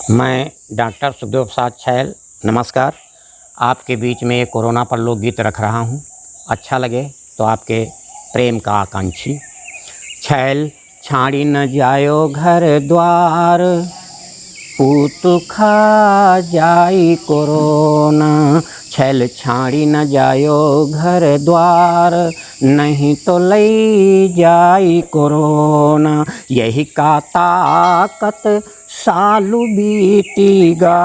मैं डॉक्टर सुखदेव प्रसाद छैल नमस्कार। आपके बीच में एक कोरोना पर लोकगीत रख रहा हूँ। अच्छा लगे तो आपके प्रेम का आकांक्षी। छैल छाड़ी न जायो घर द्वार, पूत खा जाई कोरोना। छैल छाड़ी न जायो घर द्वार, नहीं तो लई जाई कोरोना। यही का ताकत सालु बीतीगा,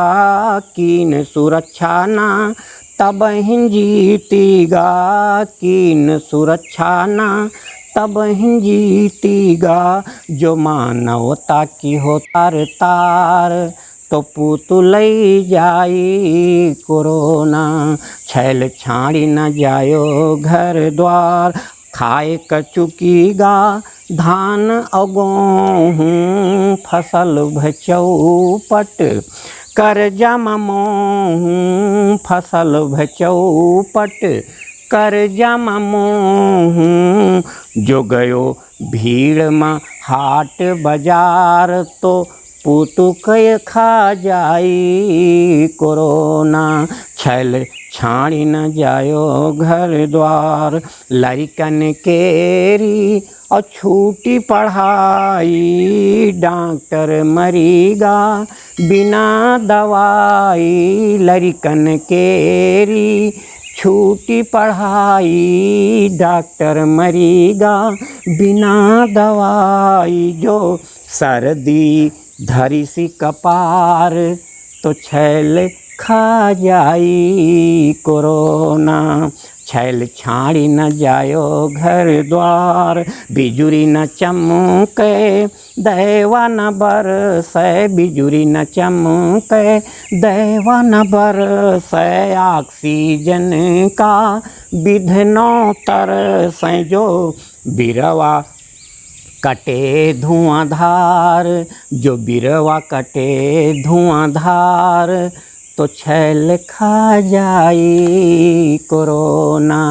कीन सुरक्षा ना तब ही जीतीगा। कीन सुरक्षा ना तब ही जीतीगा। जो मानवता की हो तार तार, तो पूतु लई जाई कोरोना। छैल छाड़ी न जायो घर द्वार, खाए कचुकीगा धान अगोहूँ। फसल भचौपट कर जममोहूँ। फसल भचौपट कर जममोहूँ। जो गयो भीड़ में हाट बाजार, तो पूतु कय खा जाई कोरोना। छैल छाड़ी न जायो घर द्वार, लड़कन केरी और छूटी पढ़ाई। डॉक्टर मरीगा बिना दवाई, लड़कन केरी छूटी पढ़ाई। डॉक्टर मरीगा बिना दवाई। जो सर्दी धरी सी कपार, तो छैल खा जाई कोरोना। छैल छाड़ी न जायो घर द्वार, बिजुरी न चमके दैवा न बरसै। बिजुरी न चमके दैवा न बरसै। ऑक्सीजन का विधनो तरसै। जो बिरवा कटे धुआंधार, जो बिरवा कटे धुआंधार, तो छैल खा जाई कोरोना।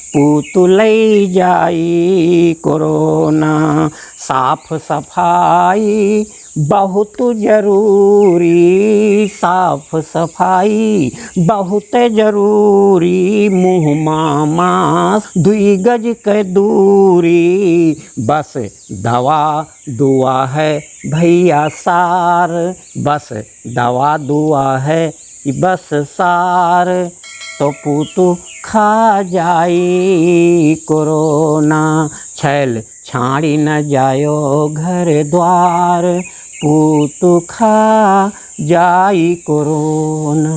पूतु लई जाई कोरोना। साफ सफाई बहुत जरूरी, साफ सफाई बहुत जरूरी। मुँह मास्क 2 गज के दूरी, बस दवा दुआ है भैया सार। बस दवा दुआ है बस सार, तो पूतु खा जाई कोरोना। छैल छाड़ी न जायो घर द्वार, पूतु खा जाई कोरोना।